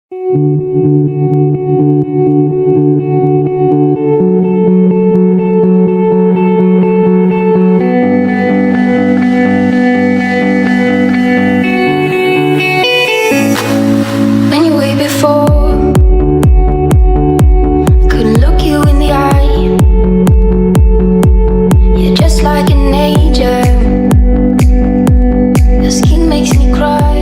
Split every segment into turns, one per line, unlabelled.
When you wait before, couldn't look you in the eye. You're just like an angel. Your skin makes me cry.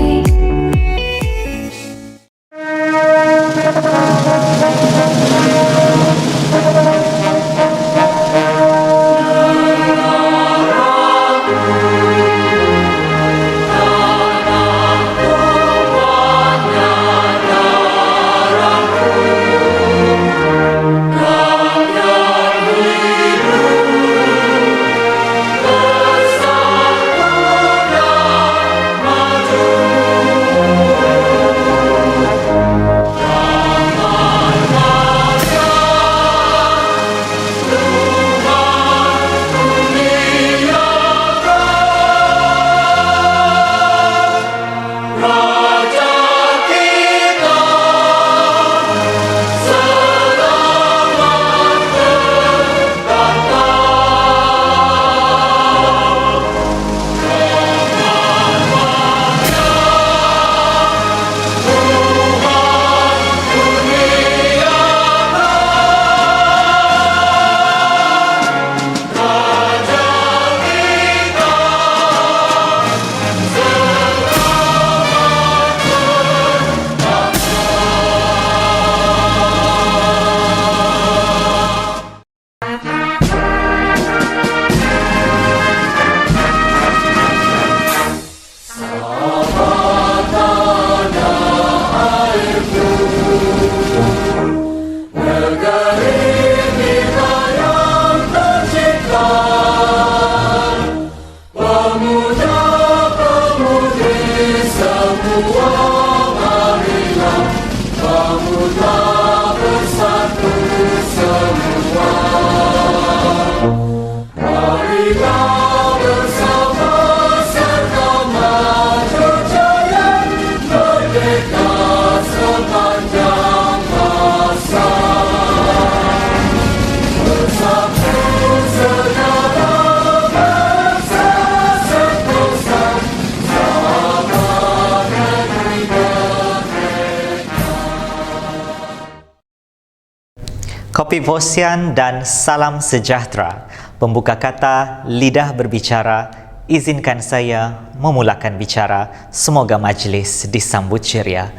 Kopi Vosian dan salam sejahtera. Pembuka kata, lidah berbicara, izinkan saya memulakan bicara. Semoga majlis disambut ceria.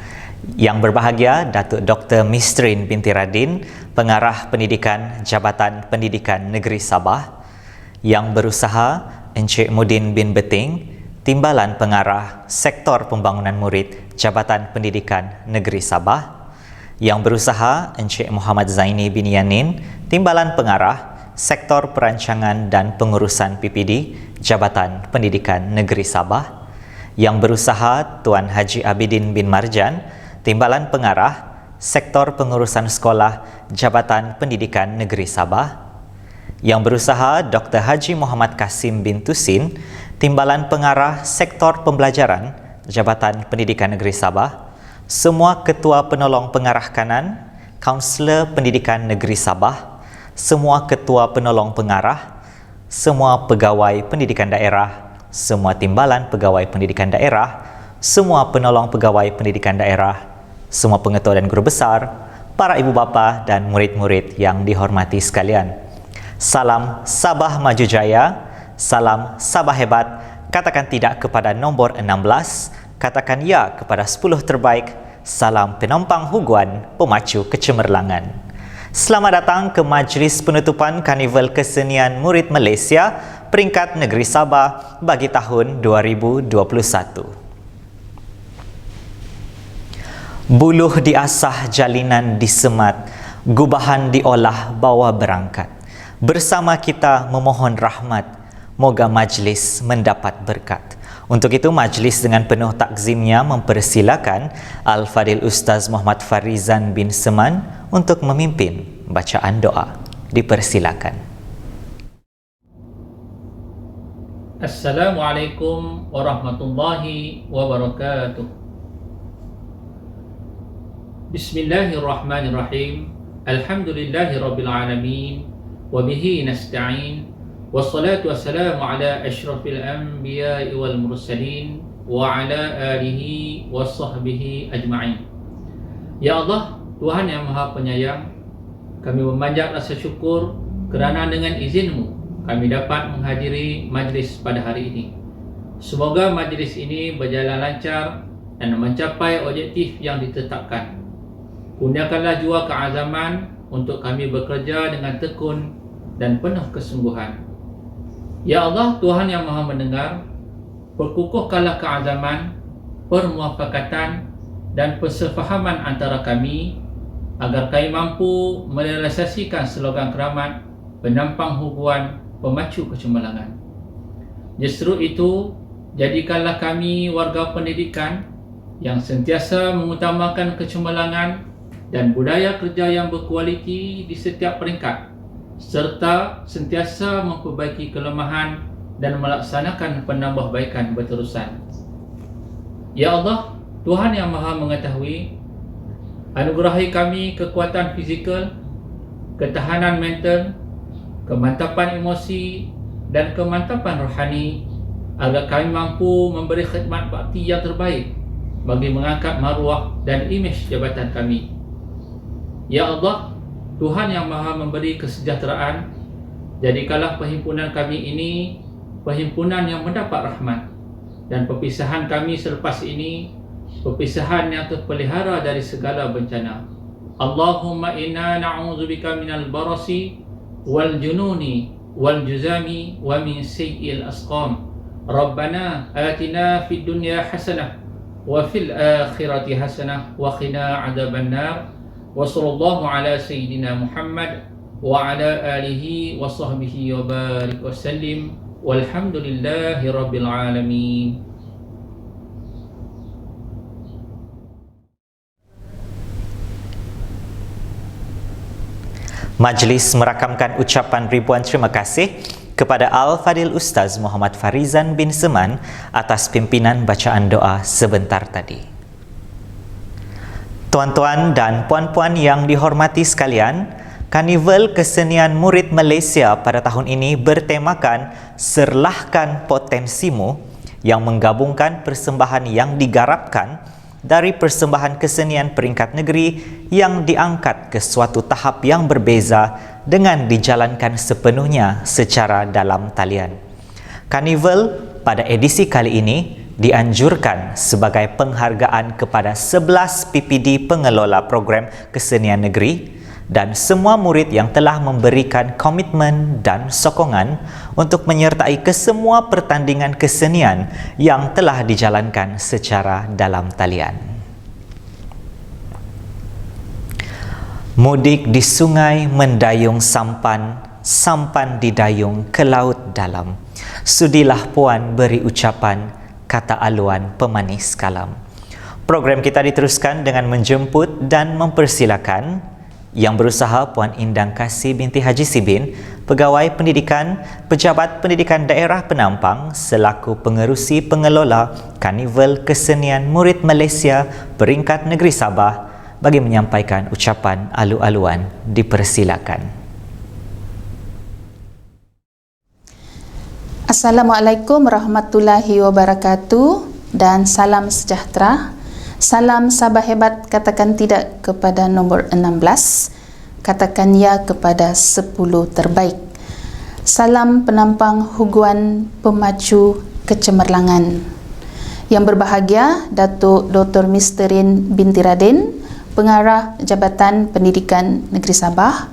Yang berbahagia, Datuk Dr. Mistrin binti Radin, Pengarah Pendidikan Jabatan Pendidikan Negeri Sabah. Yang berusaha, Encik Mudin bin Beting, Timbalan Pengarah Sektor Pembangunan Murid Jabatan Pendidikan Negeri Sabah. Yang berusaha, Encik Muhammad Zaini bin Yanin, Timbalan Pengarah Sektor Perancangan dan Pengurusan PPD Jabatan Pendidikan Negeri Sabah. Yang berusaha, Tuan Haji Abidin bin Marjan, Timbalan Pengarah Sektor Pengurusan Sekolah Jabatan Pendidikan Negeri Sabah. Yang berusaha, Dr. Haji Muhammad Kasim bin Tusin, Timbalan Pengarah Sektor Pembelajaran Jabatan Pendidikan Negeri Sabah. Semua Ketua Penolong Pengarah Kanan, Kaunselor Pendidikan Negeri Sabah, semua Ketua Penolong Pengarah, semua Pegawai Pendidikan Daerah, semua Timbalan Pegawai Pendidikan Daerah, semua Penolong Pegawai Pendidikan Daerah, semua Pengetua dan Guru Besar, para ibu bapa dan murid-murid yang dihormati sekalian. Salam Sabah Maju Jaya, salam Sabah Hebat, katakan tidak kepada nombor 16, katakan ya kepada 10 terbaik. Salam Penompang Huguan, pemacu kecemerlangan. Selamat datang ke majlis penutupan Karnival Kesenian Murid Malaysia peringkat Negeri Sabah bagi tahun 2021. Buluh diasah, jalinan disemat, gubahan diolah, bawa berangkat. Bersama kita memohon rahmat, moga majlis mendapat berkat. Untuk itu, majlis dengan penuh takzimnya mempersilakan Al-Fadil Ustaz Muhammad Farizan bin Seman untuk memimpin bacaan doa. Dipersilakan.
Assalamualaikum warahmatullahi wabarakatuh. Bismillahirrahmanirrahim. Alhamdulillahirabbil alamin wa bihi nasta'in. Wassalatu wassalamu ala asyrafil anbiya'i wal mursalin wa ala alihi washabbihi ajma'in. Ya Allah, Tuhan yang Maha Penyayang, kami memanjat rasa syukur kerana dengan izin-Mu kami dapat menghadiri majlis pada hari ini. Semoga majlis ini berjalan lancar dan mencapai objektif yang ditetapkan. Kurniakanlah jua keazaman untuk kami bekerja dengan tekun dan penuh kesungguhan. Ya Allah, Tuhan yang Maha Mendengar, perkukuhkanlah keazaman, permuafakatan dan persefahaman antara kami agar kami mampu merealisasikan slogan keramat penampang hubungan pemacu kecemerlangan. Justru itu, jadikanlah kami warga pendidikan yang sentiasa mengutamakan kecemerlangan dan budaya kerja yang berkualiti di setiap peringkat, serta sentiasa memperbaiki kelemahan dan melaksanakan penambahbaikan berterusan. Ya Allah, Tuhan yang Maha Mengetahui, anugerahi kami kekuatan fizikal, ketahanan mental, kemantapan emosi dan kemantapan rohani agar kami mampu memberi khidmat bakti yang terbaik bagi mengangkat maruah dan imej jabatan kami. Ya Allah, Tuhan yang Maha Memberi Kesejahteraan, jadikanlah perhimpunan kami ini perhimpunan yang mendapat rahmat, dan perpisahan kami selepas ini perpisahan yang terpelihara dari segala bencana. Allahumma inna na'udzubika minal barasi wal jununi wal juzami wa min sayyi'il asqam. Rabbana atina fid dunya hasanah wa fil akhirati hasanah wa qina adzaban nar. Wa sallallahu ala sayyidina Muhammad wa ala alihi wa sahbihi wa barik wa sallim walhamdulillahi rabbil alamin.
Majlis merakamkan ucapan ribuan terima kasih kepada Al-Fadil Ustaz Muhammad Farizan bin Seman atas pimpinan bacaan doa sebentar tadi. Tuan-tuan dan puan-puan yang dihormati sekalian, Karnival Kesenian Murid Malaysia pada tahun ini bertemakan Serlahkan Potensimu, yang menggabungkan persembahan yang digarapkan dari persembahan kesenian peringkat negeri yang diangkat ke suatu tahap yang berbeza dengan dijalankan sepenuhnya secara dalam talian. Karnival pada edisi kali ini dianjurkan sebagai penghargaan kepada 11 PPD pengelola program kesenian negeri dan semua murid yang telah memberikan komitmen dan sokongan untuk menyertai kesemua pertandingan kesenian yang telah dijalankan secara dalam talian. Mudik di sungai mendayung sampan, sampan didayung ke laut dalam. Sudilah puan beri ucapan, kata aluan pemanis kalam. Program kita diteruskan dengan menjemput dan mempersilakan yang berusaha Puan Indang Kasih binti Haji Sibin, Pegawai Pendidikan, Pejabat Pendidikan Daerah Penampang selaku pengerusi pengelola Karnival Kesenian Murid Malaysia peringkat negeri Sabah bagi menyampaikan ucapan alu-aluan. Dipersilakan.
Assalamualaikum warahmatullahi wabarakatuh dan salam sejahtera. Salam Sabah hebat, katakan tidak kepada nombor 16, katakan ya kepada 10 terbaik. Salam penampang hubungan pemacu kecemerlangan. Yang berbahagia Datuk Dr. Misterin binti Radin, Pengarah Jabatan Pendidikan Negeri Sabah.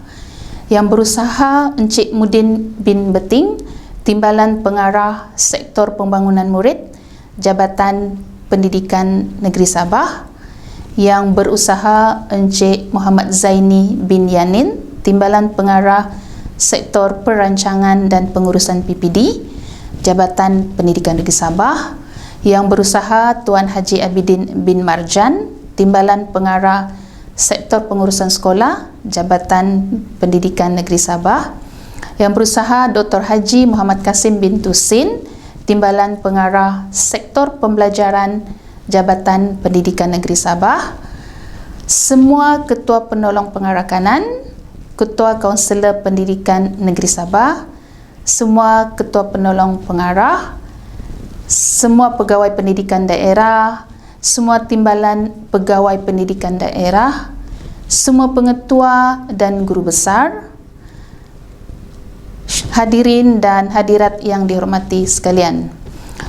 Yang berusaha Encik Mudin bin Beting, Timbalan Pengarah Sektor Pembangunan Murid, Jabatan Pendidikan Negeri Sabah. Yang berusaha Encik Muhammad Zaini bin Yanin, Timbalan Pengarah Sektor Perancangan dan Pengurusan PPD, Jabatan Pendidikan Negeri Sabah. Yang berusaha Tuan Haji Abidin bin Marjan, Timbalan Pengarah Sektor Pengurusan Sekolah, Jabatan Pendidikan Negeri Sabah. Yang berusaha Dr. Haji Muhammad Kasim bin Tusin, Timbalan Pengarah Sektor Pembelajaran, Jabatan Pendidikan Negeri Sabah. semua Ketua Penolong Pengarah Kanan, Ketua Kaunselor Pendidikan Negeri Sabah, semua Ketua Penolong Pengarah, semua Pegawai Pendidikan Daerah, semua Timbalan Pegawai Pendidikan Daerah, semua Pengetua dan Guru Besar, hadirin dan hadirat yang dihormati sekalian.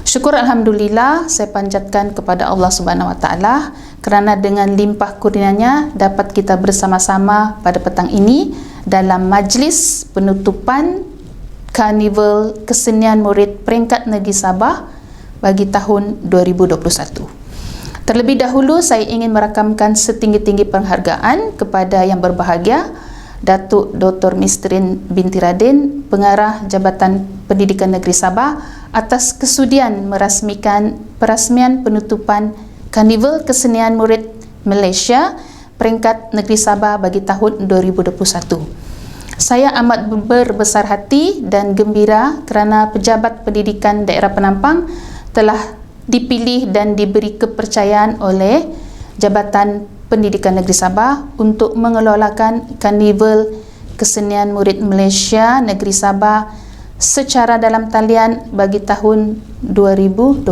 Syukur Alhamdulillah saya panjatkan kepada Allah Subhanahu Wa Taala kerana dengan limpah kurnianya dapat kita bersama-sama pada petang ini dalam majlis penutupan Karnival Kesenian Murid Peringkat Negeri Sabah bagi tahun 2021. Terlebih dahulu saya ingin merakamkan setinggi-tinggi penghargaan kepada yang berbahagia Datuk Dr. Mistrin binti Radin, Pengarah Jabatan Pendidikan Negeri Sabah atas kesudian perasmian penutupan Karnival Kesenian Murid Malaysia Peringkat Negeri Sabah bagi tahun 2021. Saya amat berbesar hati dan gembira kerana Pejabat Pendidikan Daerah Penampang telah dipilih dan diberi kepercayaan oleh Jabatan Pendidikan Negeri Sabah untuk mengelolakan Karnival Kesenian Murid Malaysia Negeri Sabah secara dalam talian bagi tahun 2021.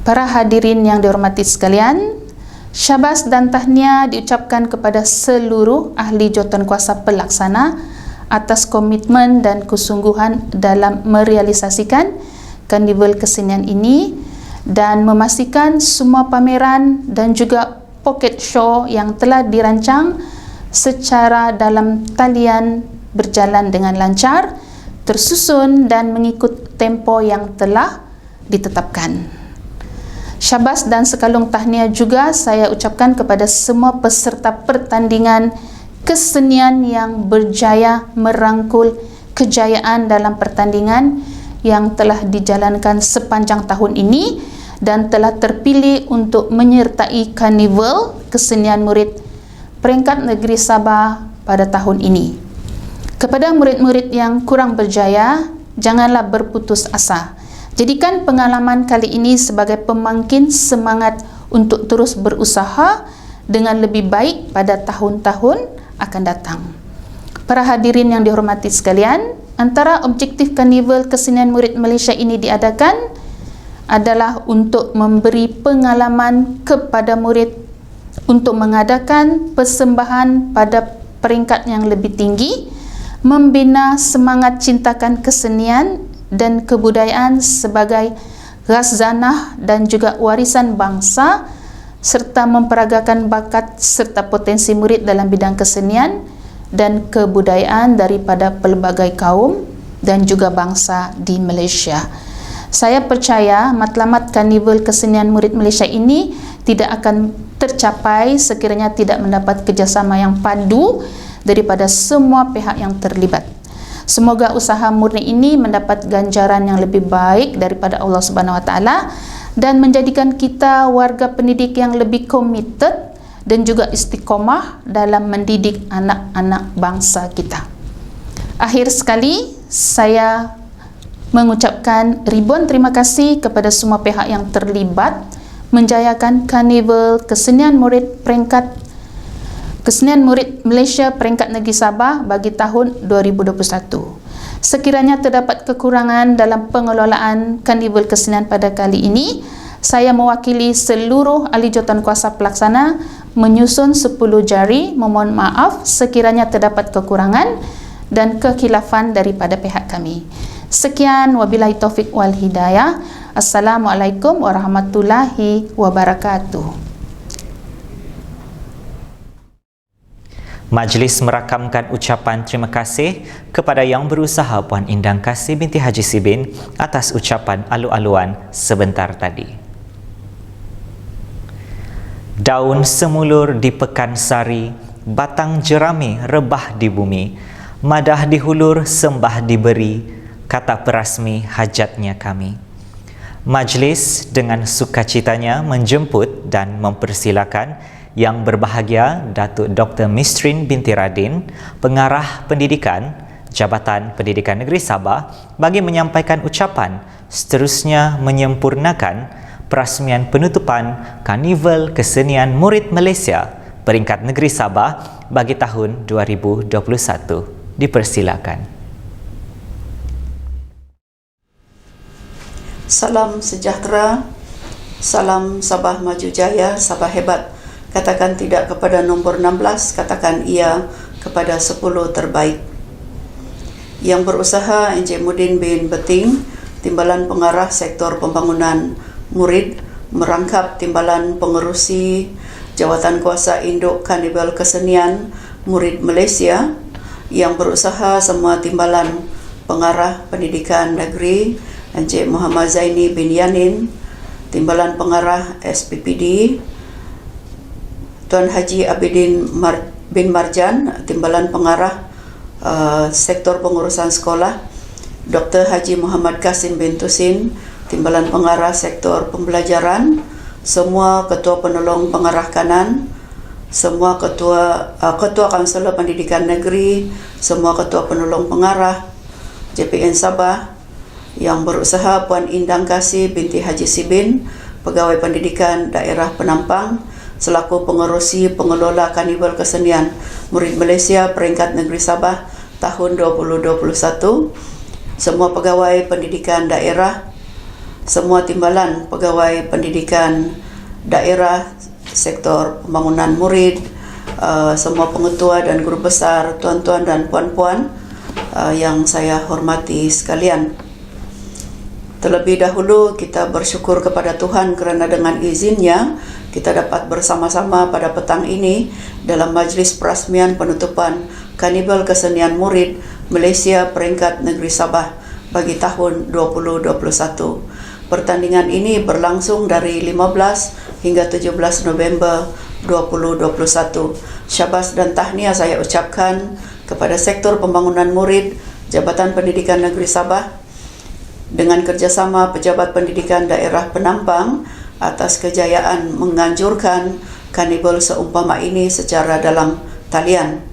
Para hadirin yang dihormati sekalian, syabas dan tahniah diucapkan kepada seluruh ahli jawatankuasa pelaksana atas komitmen dan kesungguhan dalam merealisasikan Karnival Kesenian ini dan memastikan semua pameran dan juga pocket show yang telah dirancang secara dalam talian berjalan dengan lancar, tersusun dan mengikut tempo yang telah ditetapkan. Syabas dan sekalung tahniah juga saya ucapkan kepada semua peserta pertandingan kesenian yang berjaya merangkul kejayaan dalam pertandingan yang telah dijalankan sepanjang tahun ini dan telah terpilih untuk menyertai Karnival Kesenian Murid Peringkat Negeri Sabah pada tahun ini. Kepada murid-murid yang kurang berjaya, janganlah berputus asa. Jadikan pengalaman kali ini sebagai pemangkin semangat untuk terus berusaha dengan lebih baik pada tahun-tahun akan datang. Para hadirin yang dihormati sekalian, antara objektif Karnival Kesenian Murid Malaysia ini diadakan adalah untuk memberi pengalaman kepada murid untuk mengadakan persembahan pada peringkat yang lebih tinggi, membina semangat cintakan kesenian dan kebudayaan sebagai khazanah dan juga warisan bangsa serta memperagakan bakat serta potensi murid dalam bidang kesenian dan kebudayaan daripada pelbagai kaum dan juga bangsa di Malaysia. Saya percaya matlamat Karnival Kesenian Murid Malaysia ini tidak akan tercapai sekiranya tidak mendapat kerjasama yang padu daripada semua pihak yang terlibat. Semoga usaha murni ini mendapat ganjaran yang lebih baik daripada Allah Subhanahu Wa Taala dan menjadikan kita warga pendidik yang lebih committed dan juga istiqomah dalam mendidik anak-anak bangsa kita. Akhir sekali, saya mengucapkan ribuan terima kasih kepada semua pihak yang terlibat menjayakan Karnival Kesenian Murid Kesenian Murid Malaysia Peringkat Negeri Sabah bagi tahun 2021. Sekiranya terdapat kekurangan dalam pengelolaan Karnival Kesenian pada kali ini, saya mewakili seluruh ahli jawatankuasa pelaksana menyusun 10 jari memohon maaf sekiranya terdapat kekurangan dan kekhilafan daripada pihak kami. Sekian, wabillahi taufik wal hidayah. Assalamualaikum warahmatullahi wabarakatuh.
Majlis merakamkan ucapan terima kasih kepada Yang Berusaha Puan Indang Kasih binti Haji Sibin atas ucapan alu-aluan sebentar tadi. Daun semulur di Pekansari, batang jerami rebah di bumi, madah dihulur sembah diberi, kata perasmi hajatnya kami. Majlis dengan sukacitanya menjemput dan mempersilakan Yang berbahagia Datuk Dr. Mistrin binti Radin, Pengarah Pendidikan Jabatan Pendidikan Negeri Sabah bagi menyampaikan ucapan seterusnya menyempurnakan perasmian penutupan Karnival Kesenian Murid Malaysia peringkat negeri Sabah bagi tahun 2021. Dipersilakan.
Salam sejahtera, salam Sabah Maju Jaya, Sabah hebat. Katakan tidak kepada nombor 16, katakan iya kepada 10 terbaik. Yang berusaha Encik Mudin bin Beting, Timbalan Pengarah Sektor Pembangunan Murid, merangkap Timbalan Pengerusi Jawatan Kuasa Induk Karnival Kesenian Murid Malaysia. Yang berusaha semua Timbalan Pengarah Pendidikan Negeri Encik Muhammad Zaini bin Yanin, Timbalan Pengarah SPPD Tuan Haji Abidin bin Marjan, Timbalan Pengarah Sektor Pengurusan Sekolah Dr. Haji Muhammad Kasim bin Tusin, Timbalan Pengarah Sektor Pembelajaran, semua Ketua Penolong Pengarah Kanan, semua Ketua Kaunselor Pendidikan Negeri, semua Ketua Penolong Pengarah JPN Sabah. Yang berusaha Puan Indang Kasih binti Haji Sibin, Pegawai Pendidikan Daerah Penampang, selaku pengerusi pengelola Karnival Kesenian Murid Malaysia peringkat negeri Sabah tahun 2021, semua pegawai pendidikan daerah, semua timbalan pegawai pendidikan daerah sektor pembangunan murid, semua pengetua dan guru besar, tuan-tuan dan puan-puan yang saya hormati sekalian. Terlebih dahulu kita bersyukur kepada Tuhan kerana dengan izinnya kita dapat bersama-sama pada petang ini dalam majlis perasmian penutupan Karnival Kesenian Murid Malaysia peringkat negeri Sabah bagi tahun 2021. Pertandingan ini berlangsung dari 15 hingga 17 November 2021. Syabas dan tahniah saya ucapkan kepada Sektor Pembangunan Murid Jabatan Pendidikan Negeri Sabah dengan kerjasama Pejabat Pendidikan Daerah Penampang atas kejayaan menganjurkan karnival seumpama ini secara dalam talian.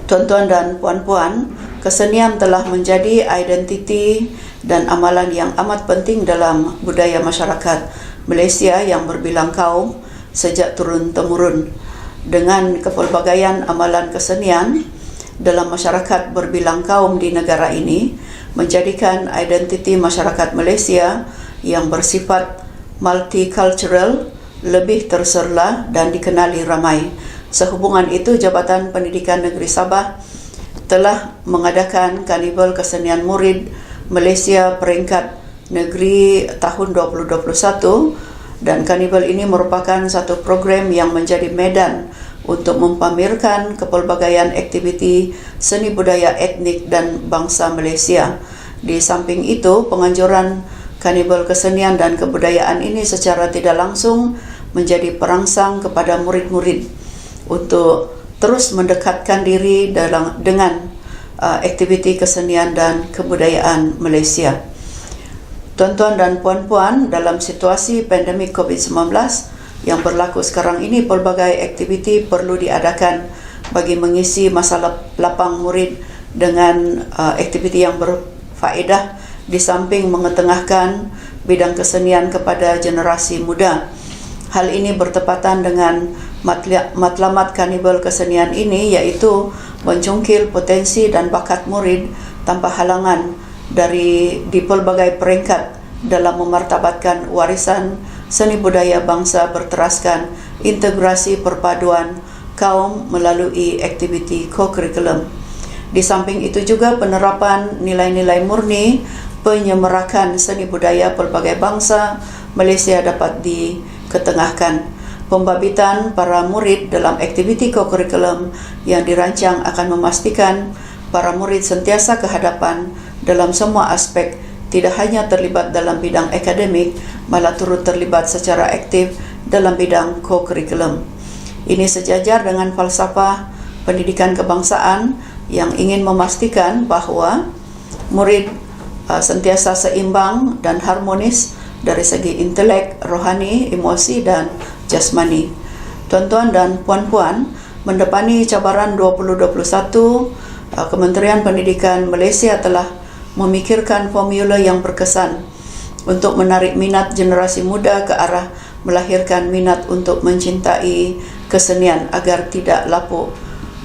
Tuan-tuan dan puan-puan, kesenian telah menjadi identiti dan amalan yang amat penting dalam budaya masyarakat Malaysia yang berbilang kaum sejak turun-temurun. Dengan kepelbagaian amalan kesenian dalam masyarakat berbilang kaum di negara ini, menjadikan identiti masyarakat Malaysia yang bersifat multicultural lebih terserlah dan dikenali ramai. Sehubungan itu, Jabatan Pendidikan Negeri Sabah telah mengadakan Karnival Kesenian Murid Malaysia peringkat negeri tahun 2021, dan karnival ini merupakan satu program yang menjadi medan untuk mempamerkan kepelbagaian aktiviti seni budaya etnik dan bangsa Malaysia. Di samping itu, penganjuran Karnival Kesenian dan Kebudayaan ini secara tidak langsung menjadi perangsang kepada murid-murid untuk terus mendekatkan diri dengan aktiviti kesenian dan kebudayaan Malaysia. Tuan-tuan dan puan-puan, dalam situasi pandemik COVID-19 yang berlaku sekarang ini, pelbagai aktiviti perlu diadakan bagi mengisi masa lapang murid dengan aktiviti yang berfaedah di samping mengetengahkan bidang kesenian kepada generasi muda. Hal ini bertepatan dengan matlamat Karnival Kesenian ini, iaitu mencungkil potensi dan bakat murid tanpa halangan di pelbagai peringkat dalam memartabatkan warisan seni budaya bangsa berteraskan integrasi perpaduan kaum melalui aktiviti co-curriculum. Di samping itu juga penerapan nilai-nilai murni penyemarakan seni budaya pelbagai bangsa Malaysia dapat diketengahkan. Pembabitan para murid dalam aktiviti co-curriculum yang dirancang akan memastikan para murid sentiasa kehadapan dalam semua aspek, tidak hanya terlibat dalam bidang akademik, malah turut terlibat secara aktif dalam bidang co-curriculum. Ini sejajar dengan falsafah pendidikan kebangsaan yang ingin memastikan bahawa murid sentiasa seimbang dan harmonis dari segi intelek, rohani, emosi dan jasmani. Tuan-tuan dan puan-puan, mendepani cabaran 2021, Kementerian Pendidikan Malaysia telah memikirkan formula yang berkesan untuk menarik minat generasi muda ke arah melahirkan minat untuk mencintai kesenian agar tidak lapuk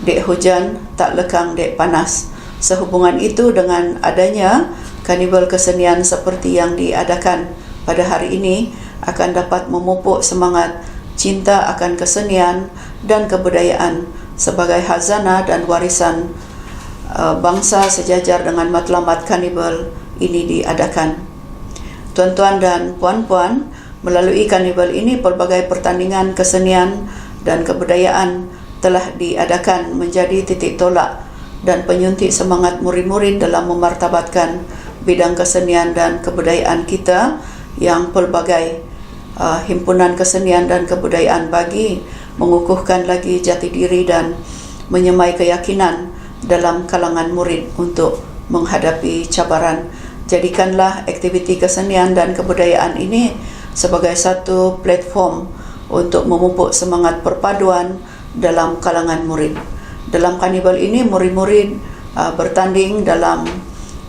dek hujan, tak lekang dek panas. Sehubungan itu dengan adanya karnival kesenian seperti yang diadakan pada hari ini akan dapat memupuk semangat cinta akan kesenian dan kebudayaan sebagai hazanah dan warisan bangsa sejajar dengan matlamat karnival ini diadakan. Tuan-tuan dan puan-puan, melalui karnival ini pelbagai pertandingan kesenian dan kebudayaan telah diadakan menjadi titik tolak dan penyuntik semangat murid-murid dalam memartabatkan bidang kesenian dan kebudayaan kita yang pelbagai himpunan kesenian dan kebudayaan bagi mengukuhkan lagi jati diri dan menyemai keyakinan dalam kalangan murid untuk menghadapi cabaran. Jadikanlah aktiviti kesenian dan kebudayaan ini sebagai satu platform untuk memupuk semangat perpaduan dalam kalangan murid. Dalam karnival ini, murid-murid bertanding dalam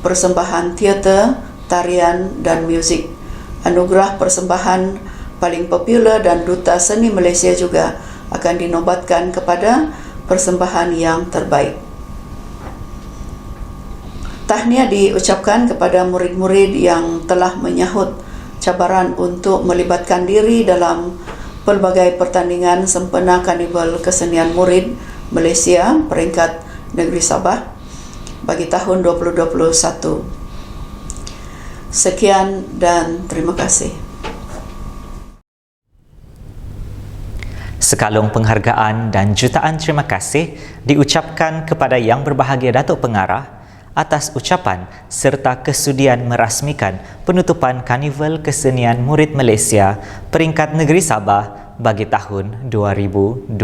persembahan teater, tarian dan muzik. Anugerah persembahan paling popular dan Duta Seni Malaysia juga akan dinobatkan kepada persembahan yang terbaik. Tahniah diucapkan kepada murid-murid yang telah menyahut cabaran untuk melibatkan diri dalam pelbagai pertandingan sempena Karnival Kesenian Murid Malaysia peringkat Negeri Sabah bagi tahun 2021. Sekian dan terima kasih.
Sekalung penghargaan dan jutaan terima kasih diucapkan kepada Yang Berbahagia Datuk Pengarah atas ucapan serta kesudian merasmikan penutupan Karnival Kesenian Murid Malaysia peringkat Negeri Sabah bagi tahun 2021.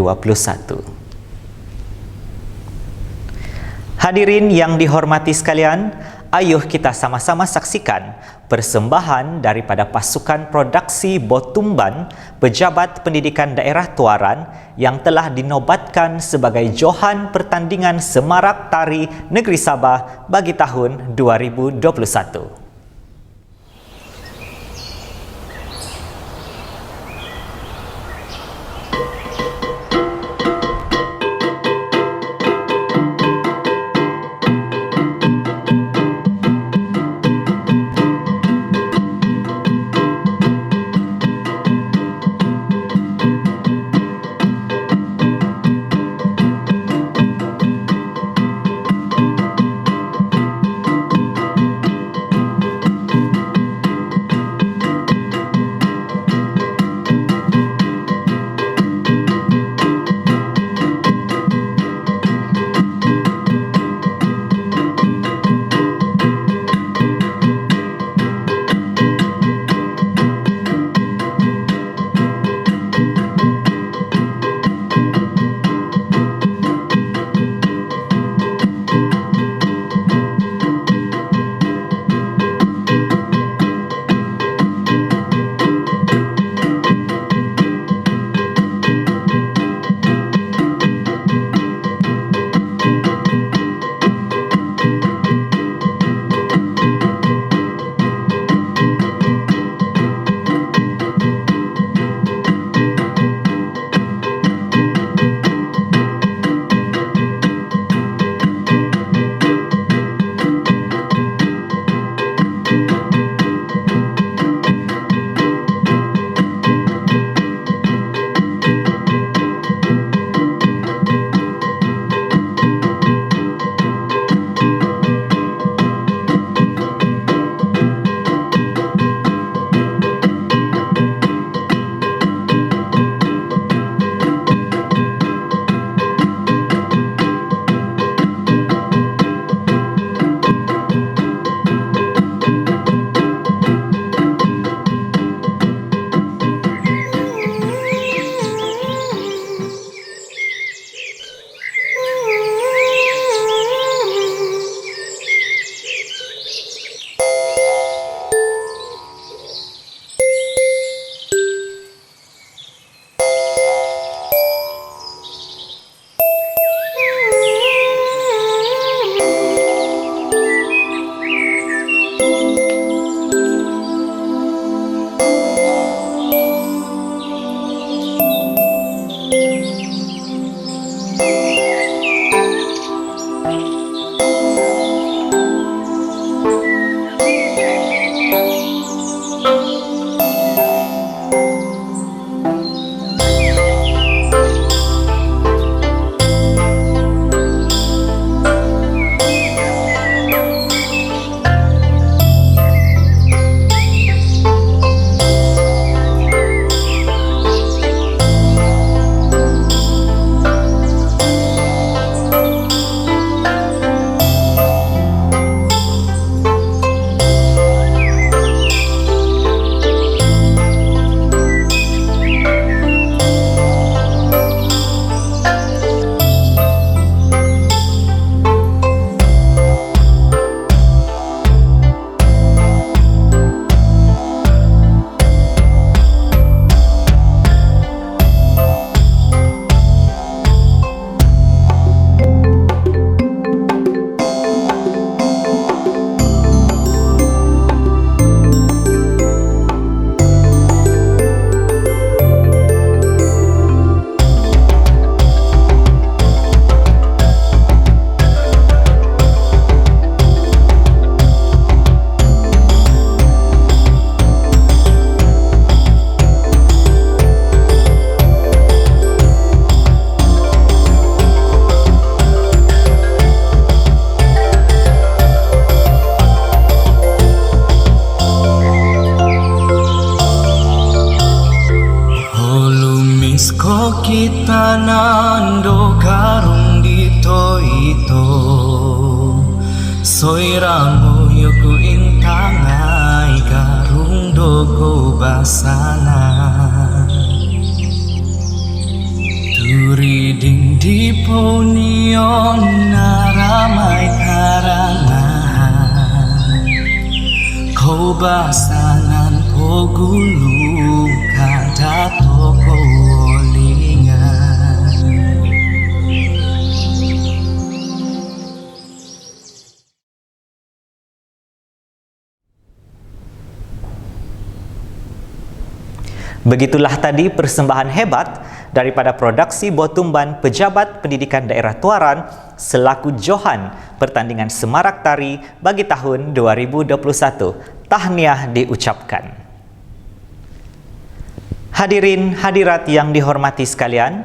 Hadirin yang dihormati sekalian, ayuh kita sama-sama saksikan persembahan daripada pasukan produksi Botumban Pejabat Pendidikan Daerah Tuaran yang telah dinobatkan sebagai Johan Pertandingan Semarak Tari Negeri Sabah bagi tahun 2021.
Ko kita nando karung dito ito Soiramo yoku intangai karung doko basana Turiding di ponion naramay karangahan Ko basanan po gulu kada toko lingan
Begitulah tadi persembahan hebat daripada produksi Botumban Pejabat Pendidikan Daerah Tuaran selaku Johan pertandingan Semarak Tari bagi tahun 2021. Tahniah diucapkan. Hadirin hadirat yang dihormati sekalian,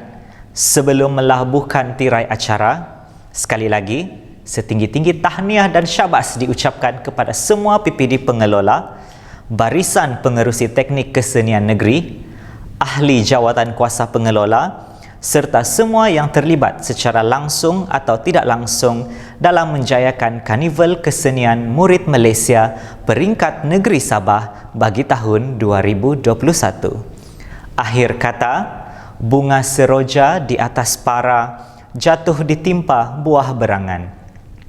sebelum melabuhkan tirai acara, sekali lagi setinggi-tinggi tahniah dan syabas diucapkan kepada semua PPD pengelola, Barisan Pengerusi Teknik Kesenian Negeri, ahli jawatan kuasa pengelola, serta semua yang terlibat secara langsung atau tidak langsung dalam menjayakan Karnival Kesenian Murid Malaysia peringkat Negeri Sabah bagi tahun 2021. Akhir kata, bunga seroja di atas para jatuh ditimpa buah berangan.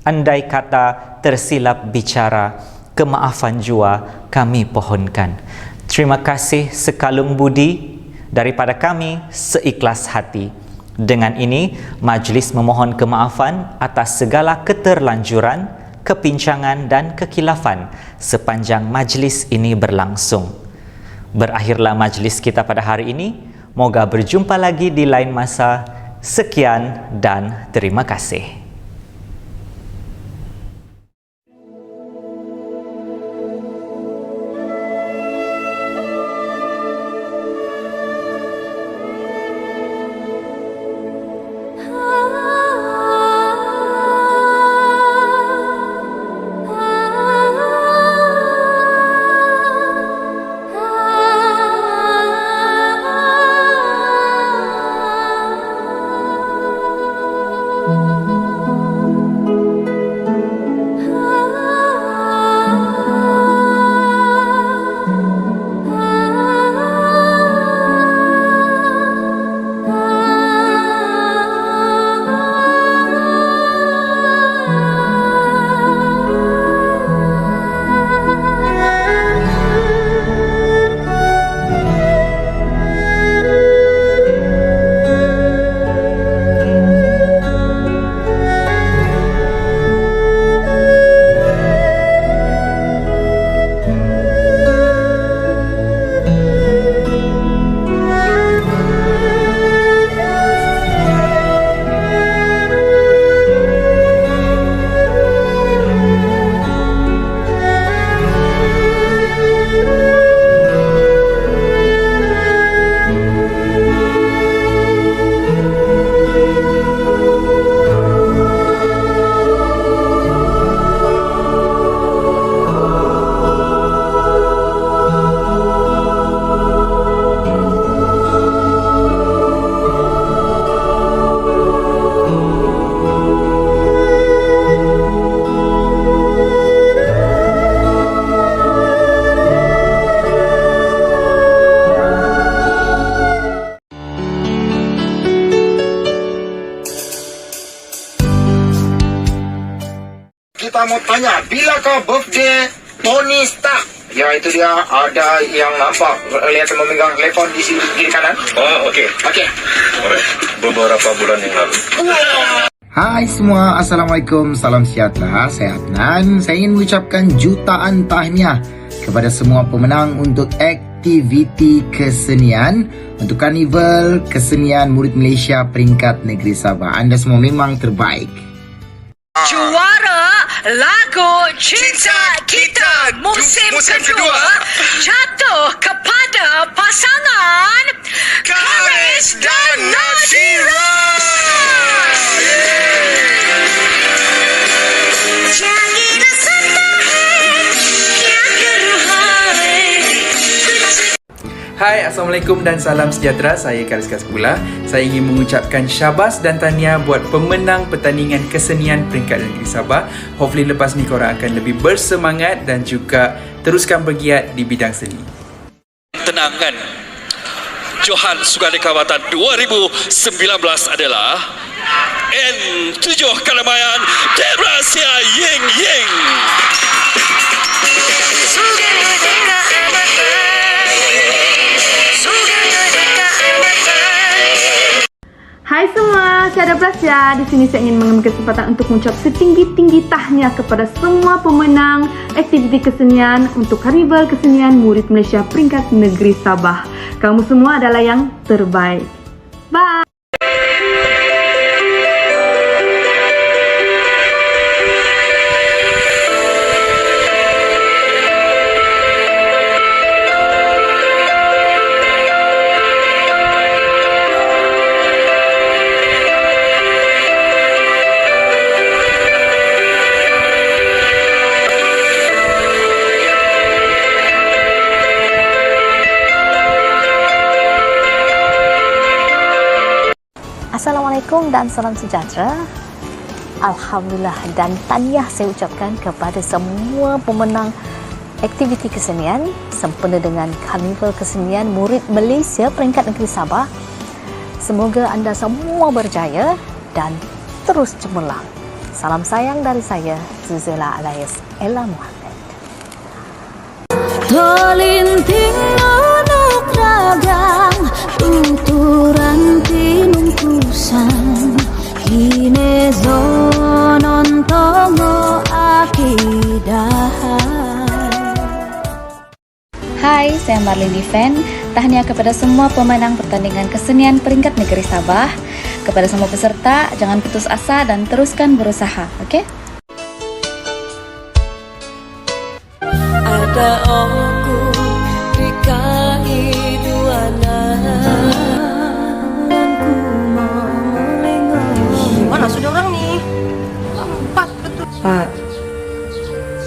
Andai kata tersilap bicara, kemaafan jua kami pohonkan. Terima kasih sekalung budi daripada kami seikhlas hati. Dengan ini, majlis memohon kemaafan atas segala keterlanjuran, kepincangan dan kekilafan sepanjang majlis ini berlangsung. Berakhirlah majlis kita pada hari ini. Moga berjumpa lagi di lain masa. Sekian dan terima kasih.
Kita mau tanya, bilakah birthday Tony Stark? Ya, itu dia, ada yang nampak lihat memegang telefon di sini kiri kanan. Oh, okey. Beberapa bulan yang lalu.
Hai semua, Assalamualaikum, salam sejahtera, saya Adnan. Saya ingin mengucapkan jutaan tahniah kepada semua pemenang untuk aktiviti kesenian untuk Karnival Kesenian Murid Malaysia peringkat Negeri Sabah. Anda semua memang terbaik.
Juara lagu Cinta Kita musim kedua jatuh kepada pasangan Karis dan Nazira.
Hai, Assalamualaikum dan salam sejahtera. Saya Kariska Sepula. Saya ingin mengucapkan syabas dan tahniah buat pemenang pertandingan kesenian peringkat negeri Sabah. Hopefully lepas ni korang akan lebih bersemangat dan juga teruskan bergiat di bidang seni.
Tenang kan? Johan Sukan Kawatan 2019 adalah N7 Kalamayan Debrasia Ying Ying.
Hai semua, saya Ada Prasya. Di sini saya ingin mengambil kesempatan untuk mengucap setinggi-tinggi tahniah kepada semua pemenang aktiviti kesenian untuk Karnival Kesenian Murid Malaysia Peringkat Negeri Sabah. Kamu semua adalah yang terbaik. Bye!
Assalamualaikum dan salam sejahtera. Alhamdulillah dan tahniah saya ucapkan kepada semua pemenang aktiviti kesenian sempena dengan Karnival Kesenian Murid Malaysia Peringkat Negeri Sabah. Semoga anda semua berjaya dan terus cemerlang. Salam sayang dari saya, Zuzela alias Ella Muhammad.
Tolinting onok ragang tuturan tinungkusan kine zonon tongo akidahan.
Hai, saya Marlene Fan. Tahniah kepada semua pemenang pertandingan kesenian peringkat negeri Sabah. Kepada semua peserta, jangan putus asa dan teruskan berusaha, oke?
Ada aku di kehidupan.
Mana sudah orang nih? Empat betul. Pak,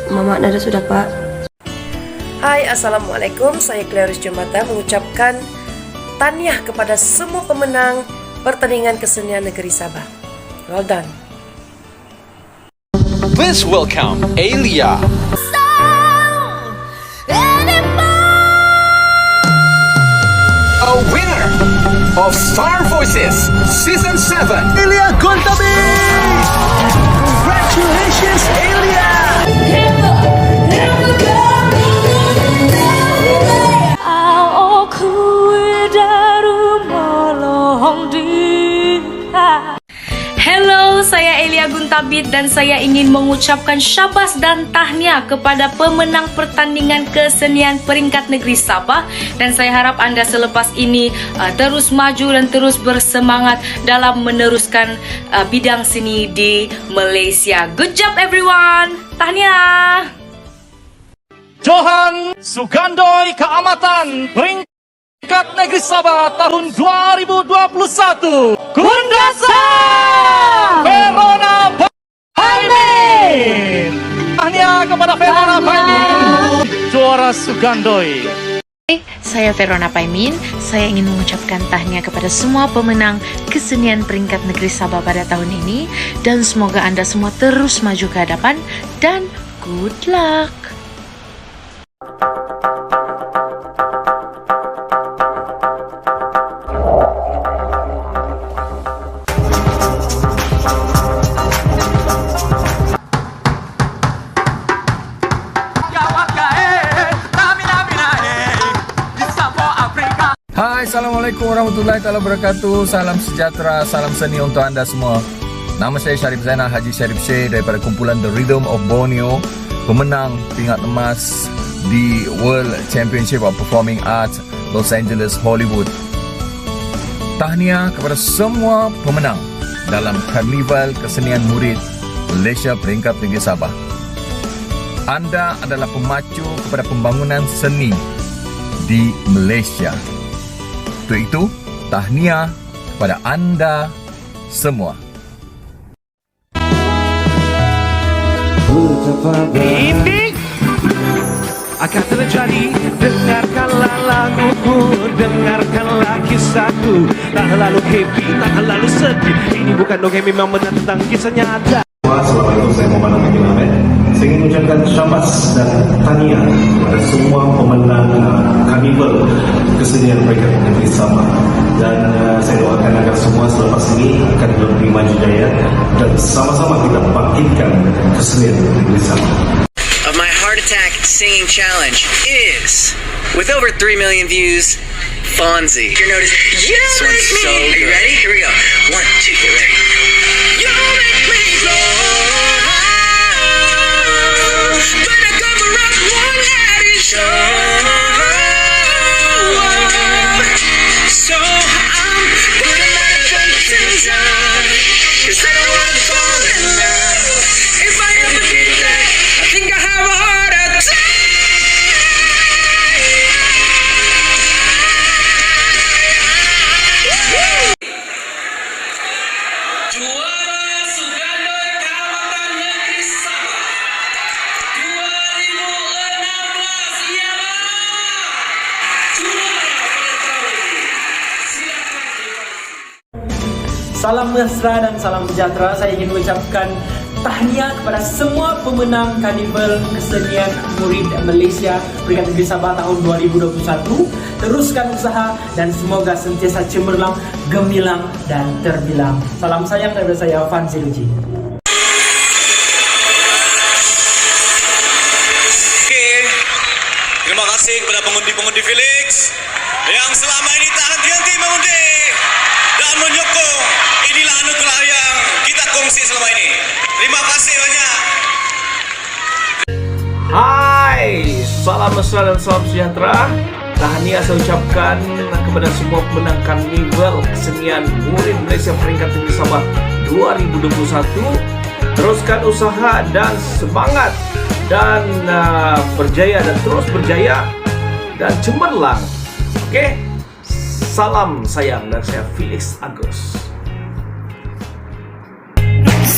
Mama Nada sudah, Pak.
Hai, Assalamualaikum. Saya Clarice Jumata mengucapkan tahniah kepada semua pemenang pertandingan kesenian negeri Sabah. Well done.
Please welcome Elia.
A winner of Star Voices Season 7,
Elia Gontabi! Congratulations, Elia!
Hello, saya Elia Guntabit dan saya ingin mengucapkan syabas dan tahniah kepada pemenang pertandingan kesenian peringkat negeri Sabah, dan saya harap anda selepas ini terus maju dan terus bersemangat dalam meneruskan bidang seni di Malaysia. Good job everyone. Tahniah.
Johan Sugandoi Keamatan Peringkat Negeri Sabah tahun 2021. Kundasa Verona Paimin. Tahniah kepada Verona Paimin, juara Sugandoi.
Saya Verona Paimin. Saya ingin mengucapkan tahniah kepada semua pemenang kesenian peringkat negeri Sabah pada tahun ini, dan semoga anda semua terus maju ke hadapan dan good luck.
Hai, Assalamualaikum warahmatullahi wabarakatuh. Salam sejahtera, salam seni untuk anda semua. Nama saya Syarif Zainal Haji Syarif Syekh daripada kumpulan The Rhythm of Borneo, pemenang pingat emas di World Championship of Performing Arts Los Angeles, Hollywood. Tahniah kepada semua pemenang dalam Karnival Kesenian Murid Malaysia Peringkat Negeri Sabah. Anda adalah pemacu kepada pembangunan seni di Malaysia. Untuk itu, tahniah kepada anda semua.
Ini akan terjadi, dengarkanlah laguku
dengarkanlah kisahku. Tak terlalu happy, tak terlalu sedih. Ini bukan dongeng, memang benar tentang kisah nyata.
Assalamualaikum, saya Muhammad Amin Ahmed. Saya ingin mengucapkan syabas dan tahniah kepada semua pemenang Karnival Kesenian Peringkat Negeri Sabah. Dan saya doakan agar semua selepas ini akan lebih maju jaya dan sama-sama kita bangkitkan kesenian negeri Sabah.
Of my heart attack singing challenge is, with over 3 million views, Fonzie. Your notice. You this one's so good. Are you ready? Here we go. 1, 2, get ready. You make me glow. When I cover up one that is show. So I'm putting my things on, 'cause I don't want to fall in love. If I ever get that, I think I have a heart attack.
Salam mesra dan salam sejahtera. Saya ingin mengucapkan tahniah kepada semua pemenang Karnival Kesenian Murid Malaysia Peringkat Negeri Sabah tahun 2021. Teruskan usaha dan semoga sentiasa cemerlang, gemilang dan terbilang. Salam sayang daripada saya, Fonzie Luji.
Terima kasih kepada pengundi-pengundi Felix yang selama ini tak henti-henti mengundi dan menyokong. Inilah anugerah yang kita kongsi selama ini. Terima kasih banyak.
Hai, salam mesra dan salam sejahtera. Tahniah saya ucapkan kepada semua pemenang Karnival Kesenian Murid Malaysia Peringkat Negeri Sabah 2021. Teruskan usaha dan semangat dan berjaya dan terus berjaya dan cemerlang. Okey, salam sayang dari saya, Felix Agus.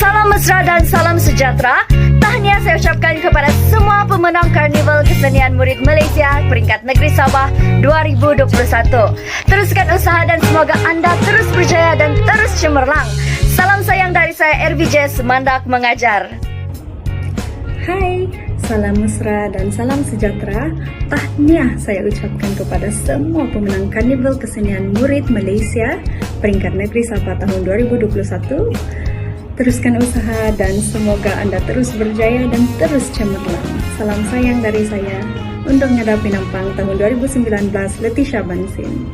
Salam mesra dan salam sejahtera. Tahniah saya ucapkan kepada semua pemenang Karnival Kesenian Murid Malaysia Peringkat Negeri Sabah 2021. Teruskan usaha dan semoga anda terus berjaya dan terus cemerlang. Salam sayang dari saya, RVJ Semandak Mengajar.
Hai, salam mesra dan salam sejahtera. Tahniah saya ucapkan kepada semua pemenang Karnival Kesenian Murid Malaysia Peringkat Negeri Sabah tahun 2021. Teruskan usaha dan semoga anda terus berjaya dan terus cemerlang. Salam sayang dari saya untuk menghadapi Nampang tahun 2019, Leticia Bansin.